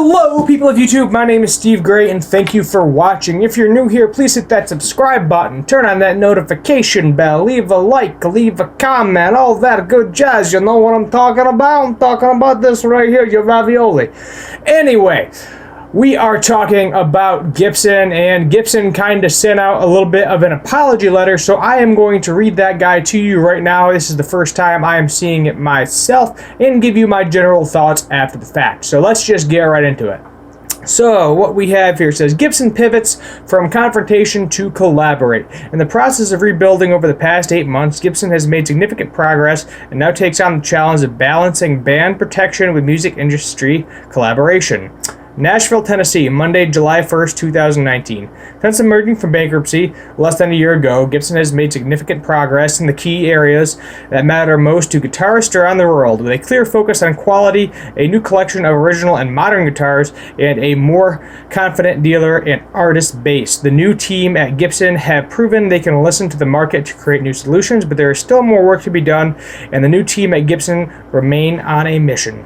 Hello, people of YouTube. My name is Steve Gray, and thank you for watching. If you're new here, please hit that subscribe button, turn on that notification bell, leave a like, leave a comment, all that good jazz. You know what I'm talking about? I'm talking about this right here, your ravioli. Anyway, we are talking about Gibson, and Gibson kind of sent out a little bit of an apology letter, so I am going to read that guy to you right now. This is the first time I am seeing it myself, and give you my general thoughts after the fact. So let's just get right into it. So what we have here says, Gibson pivots from confrontation to collaborate. In the process of rebuilding over the past 8 months, Gibson has made significant progress and now takes on the challenge of balancing band protection with music industry collaboration. Nashville, Tennessee, Monday, July 1st, 2019. Since emerging from bankruptcy less than a year ago, Gibson has made significant progress in the key areas that matter most to guitarists around the world, with a clear focus on quality, a new collection of original and modern guitars, and a more confident dealer and artist base. The new team at Gibson have proven they can listen to the market to create new solutions, but there is still more work to be done, and the new team at Gibson remain on a mission.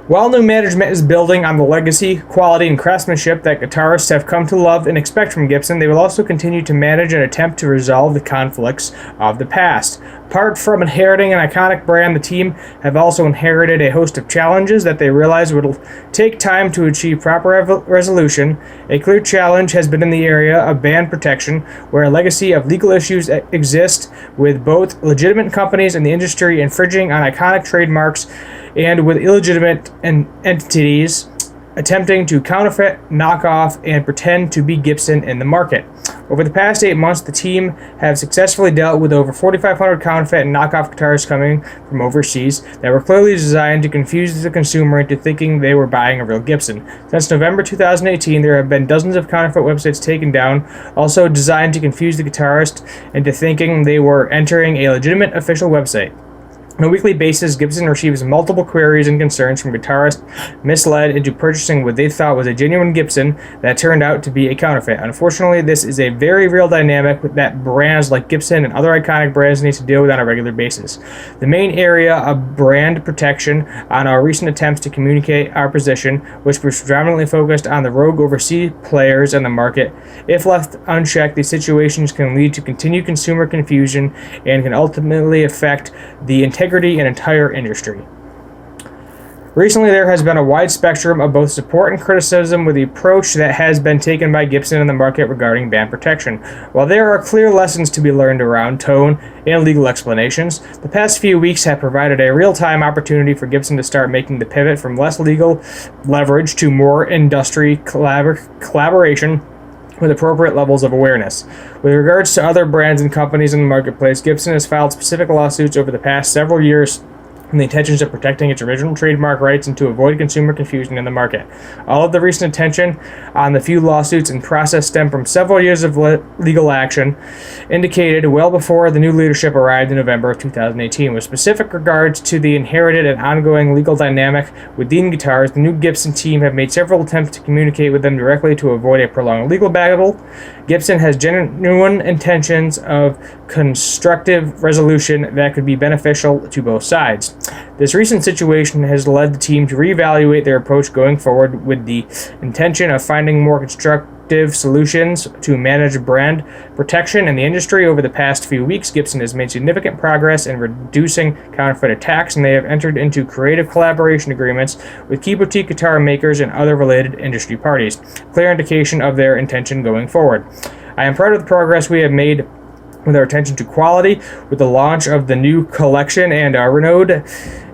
While new management is building on the legacy, quality, and craftsmanship that guitarists have come to love and expect from Gibson, they will also continue to manage and attempt to resolve the conflicts of the past. Apart from inheriting an iconic brand, the team have also inherited a host of challenges that they realize will take time to achieve proper resolution. A clear challenge has been in the area of band protection, where a legacy of legal issues exist with both legitimate companies in the industry infringing on iconic trademarks and with illegitimate entities attempting to counterfeit, knock off, and pretend to be Gibson in the market. Over the past 8 months, the team have successfully dealt with over 4,500 counterfeit and knockoff guitars coming from overseas that were clearly designed to confuse the consumer into thinking they were buying a real Gibson. Since November 2018, there have been dozens of counterfeit websites taken down, also designed to confuse the guitarist into thinking they were entering a legitimate official website. On a weekly basis, Gibson receives multiple queries and concerns from guitarists misled into purchasing what they thought was a genuine Gibson that turned out to be a counterfeit. Unfortunately, this is a very real dynamic that brands like Gibson and other iconic brands need to deal with on a regular basis. The main area of brand protection on our recent attempts to communicate our position, which was predominantly focused on the rogue overseas players in the market. If left unchecked, these situations can lead to continued consumer confusion and can ultimately affect the integrity and entire industry. Recently, there has been a wide spectrum of both support and criticism with the approach that has been taken by Gibson in the market regarding band protection. While there are clear lessons to be learned around tone and legal explanations, the past few weeks have provided a real-time opportunity for Gibson to start making the pivot from less legal leverage to more industry collaboration with appropriate levels of awareness. With regards to other brands and companies in the marketplace, Gibson has filed specific lawsuits over the past several years in the intentions of protecting its original trademark rights and to avoid consumer confusion in the market. All of the recent attention on the few lawsuits in process stem from several years of legal action indicated well before the new leadership arrived in November of 2018. With specific regards to the inherited and ongoing legal dynamic with Dean Guitars, the new Gibson team have made several attempts to communicate with them directly to avoid a prolonged legal battle. Gibson has genuine intentions of constructive resolution that could be beneficial to both sides. This recent situation has led the team to reevaluate their approach going forward with the intention of finding more constructive solutions to manage brand protection in the industry. Over the past few weeks, Gibson has made significant progress in reducing counterfeit attacks, and they have entered into creative collaboration agreements with key boutique guitar makers and other related industry parties. Clear indication of their intention going forward. I am proud of the progress we have made with our attention to quality, with the launch of the new collection and our renewed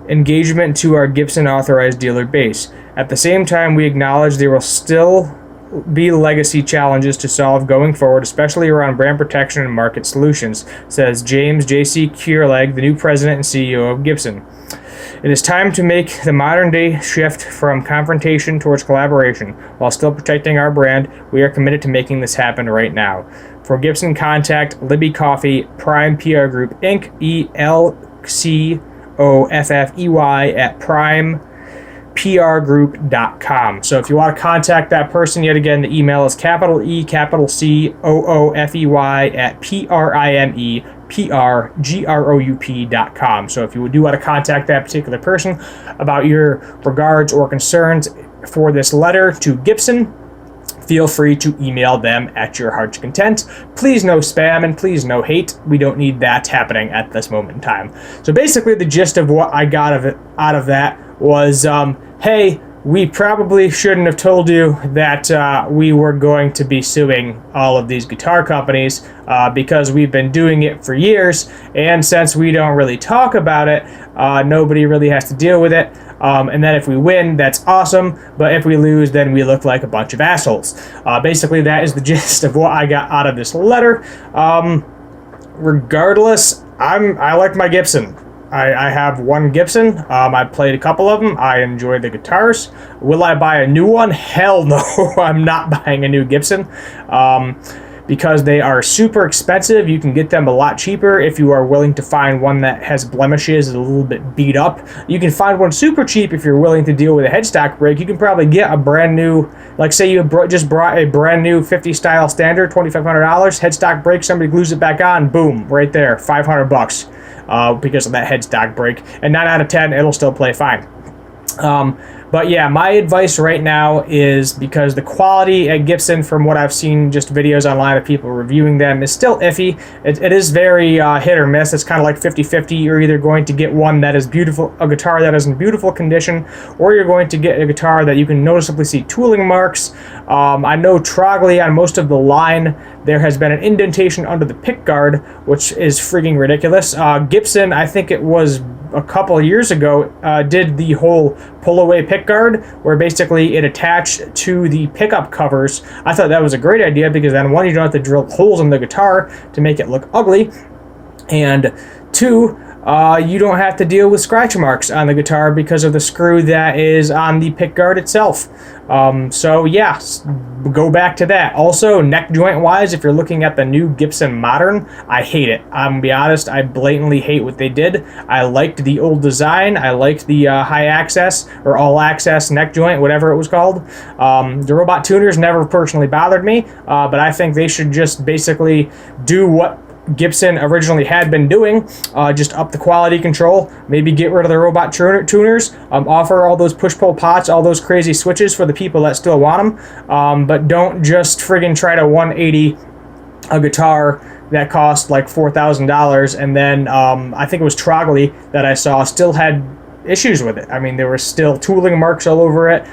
engagement to our Gibson authorized dealer base. At the same time, we acknowledge there will still be legacy challenges to solve going forward, especially around brand protection and market solutions, says James J.C. Kierleg, the new president and CEO of Gibson. It is time to make the modern-day shift from confrontation towards collaboration. While still protecting our brand, we are committed to making this happen right now. For Gibson, contact Libby Coffey, Prime PR Group, Inc., ELCOFFEY at primeprgroup.com. So if you want to contact that person, yet again, the email is capital E, capital C, OOFEY at primeprgroup.com. So if you do want to contact that particular person about your regards or concerns for this letter to Gibson, feel free to email them at your heart's content. Please no spam and please no hate. We don't need that happening at this moment in time. So basically the gist of what I got out of that was, hey, we probably shouldn't have told you that we were going to be suing all of these guitar companies because we've been doing it for years, and since we don't really talk about it, nobody really has to deal with it. And then if we win, that's awesome, but if we lose, then we look like a bunch of assholes. Basically, that is the gist of what I got out of this letter. Regardless, I like my Gibson. I have one Gibson. I played a couple of them. I enjoy the guitars. Will I buy a new one? Hell no. I'm not buying a new Gibson because they are super expensive. You can get them a lot cheaper if you are willing to find one that has blemishes, is a little bit beat up. You can find one super cheap if you're willing to deal with a headstock break. You can probably get a brand new, like say you just brought a brand new 50 style standard, $2,500, headstock break, somebody glues it back on, boom, right there, $500. Because of that headstock break, and 9 out of 10 it'll still play fine. But yeah, my advice right now is, because the quality at Gibson, from what I've seen just videos online of people reviewing them, is still iffy. It is very hit or miss. It's kind of like 50-50. You're either going to get one that is beautiful, a guitar that is in beautiful condition, or you're going to get a guitar that you can noticeably see tooling marks. I know Trogley, on most of the line, there has been an indentation under the pickguard, which is freaking ridiculous. Gibson, I think it was a couple of years ago, did the whole pull-away pickguard, where basically it attached to the pickup covers. I thought that was a great idea, because then one, you don't have to drill holes in the guitar to make it look ugly, and two, you don't have to deal with scratch marks on the guitar because of the screw that is on the pickguard itself. So yeah, go back to that. Also, neck joint wise, if you're looking at the new Gibson Modern, I hate it. I'm gonna be honest, I blatantly hate what they did. I liked the old design. I liked the high access or all access neck joint, whatever it was called. The robot tuners never personally bothered me, but I think they should just basically do what Gibson originally had been doing, just up the quality control, maybe get rid of the robot tuners, offer all those push-pull pots, all those crazy switches for the people that still want them, but don't just friggin' try to 180 a guitar that cost like $4,000, and then I think it was Trogley that I saw still had issues with it. I mean, there were still tooling marks all over it.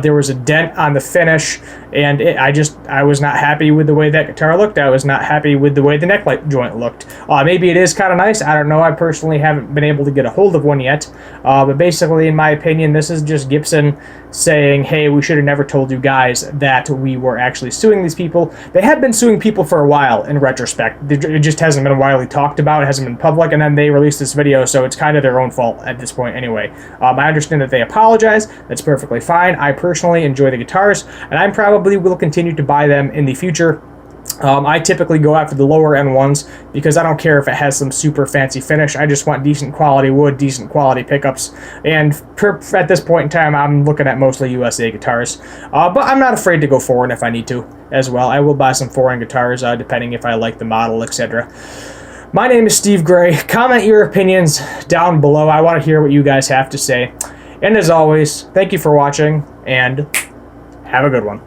There was a dent on the finish, and I was not happy with the way that guitar looked. I was not happy with the way the neck joint looked. Maybe it is kind of nice. I don't know. I personally haven't been able to get a hold of one yet. But basically, in my opinion, this is just Gibson saying, hey, we should have never told you guys that we were actually suing these people. They had been suing people for a while, in retrospect. It just hasn't been widely talked about. It hasn't been public, and then they released this video, so it's kind of their own fault at this point anyway. I understand that they apologize. That's perfectly fine. I personally enjoy the guitars, and I probably will continue to buy them in the future. I typically go after the lower end ones because I don't care if it has some super fancy finish. I just want decent quality wood, decent quality pickups, and at this point in time, I'm looking at mostly USA guitars. But I'm not afraid to go foreign if I need to as well. I will buy some foreign guitars depending if I like the model, etc. My name is Steve Gray. Comment your opinions down below. I want to hear what you guys have to say. And as always, thank you for watching, and have a good one.